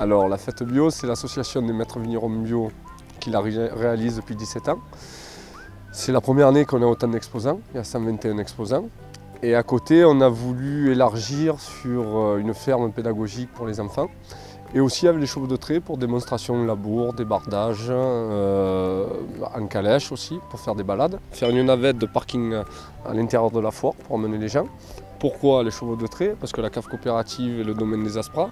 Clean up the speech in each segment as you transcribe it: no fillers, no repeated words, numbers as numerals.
Alors la fête bio, c'est l'association des maîtres vignerons bio qui la réalise depuis 17 ans. C'est la première année qu'on a autant d'exposants, il y a 121 exposants. Et à côté, on a voulu élargir sur une ferme pédagogique pour les enfants. Et aussi avec les chevaux de trait pour démonstration de labour, débardage, en calèche aussi pour faire des balades. Faire une navette de parking à l'intérieur de la foire pour emmener les gens. Pourquoi les chevaux de trait? Parce que la cave coopérative et le domaine des Aspras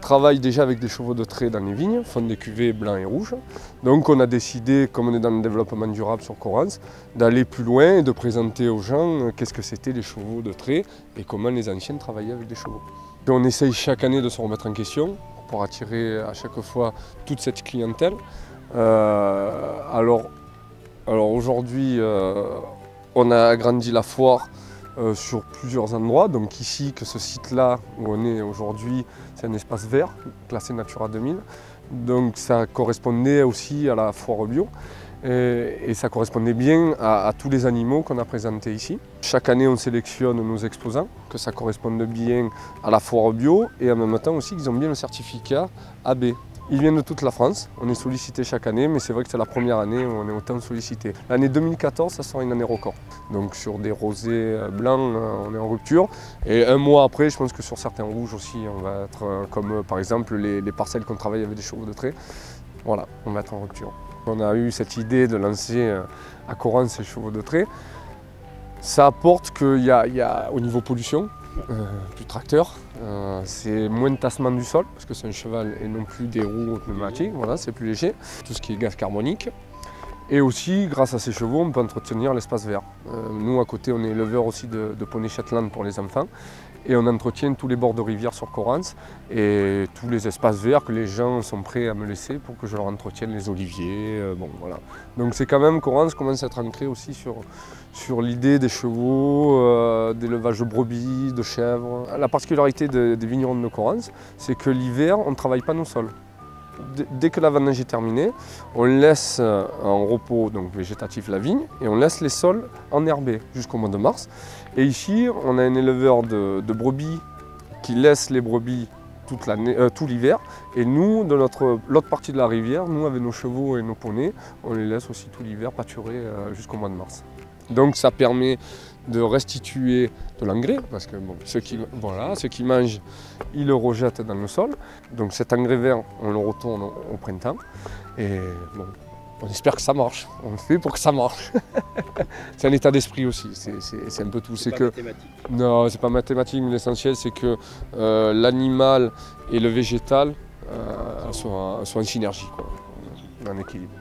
travaillent déjà avec des chevaux de trait dans les vignes, font des cuvées blancs et rouges. Donc on a décidé, comme on est dans le développement durable sur Correns, d'aller plus loin et de présenter aux gens qu'est-ce que c'était les chevaux de trait et comment les anciens travaillaient avec des chevaux. Et on essaye chaque année de se remettre en question pour attirer à chaque fois toute cette clientèle. Alors aujourd'hui, on a agrandi la foire sur plusieurs endroits. Donc ici, que ce site-là où on est aujourd'hui, c'est un espace vert, classé Natura 2000. Donc ça correspondait aussi à la foire bio. Et ça correspondait bien à tous les animaux qu'on a présentés ici. Chaque année, on sélectionne nos exposants, que ça corresponde bien à la foire bio et en même temps aussi qu'ils ont bien le certificat AB. Ils viennent de toute la France, on est sollicité chaque année, mais c'est vrai que c'est la première année où on est autant sollicité. L'année 2014, ça sera une année record. Donc sur des rosés blancs, on est en rupture. Et un mois après, je pense que sur certains rouges aussi, on va être comme par exemple les parcelles qu'on travaille avec des chevaux de trait. Voilà, on va être en rupture. On a eu cette idée de lancer à Correns ces chevaux de trait. Ça apporte qu'il y a au niveau pollution, du tracteur, c'est moins de tassement du sol parce que c'est un cheval et non plus des roues pneumatiques, voilà, c'est plus léger. Tout ce qui est gaz carbonique. Et aussi, grâce à ces chevaux, on peut entretenir l'espace vert. Nous, à côté, on est éleveur aussi de poneys Shetland pour les enfants. Et on entretient tous les bords de rivière sur Correns et tous les espaces verts que les gens sont prêts à me laisser pour que je leur entretienne, les oliviers. Bon, voilà. Donc c'est quand même, Correns commence à être ancré aussi sur l'idée des chevaux, d'élevage de brebis, de chèvres. La particularité des vignerons de Correns, c'est que l'hiver, on ne travaille pas nos sols. Dès que la vendange est terminée, on laisse en repos donc végétatif la vigne et on laisse les sols enherbés jusqu'au mois de mars. Et ici, on a un éleveur de brebis qui laisse les brebis tout l'hiver. Et nous, de l'autre partie de la rivière, nous avec nos chevaux et nos poneys, on les laisse aussi tout l'hiver pâturer jusqu'au mois de mars. Donc ça permet de restituer de l'engrais, parce que bon, ceux qui mangent, ils le rejettent dans le sol. Donc cet engrais vert, on le retourne au printemps. Et bon, on espère que ça marche. On le fait pour que ça marche. C'est un état d'esprit aussi, c'est un peu tout. C'est pas mathématique. Non, c'est pas mathématique, mais l'essentiel c'est que l'animal et le végétal soient en synergie, quoi, en équilibre.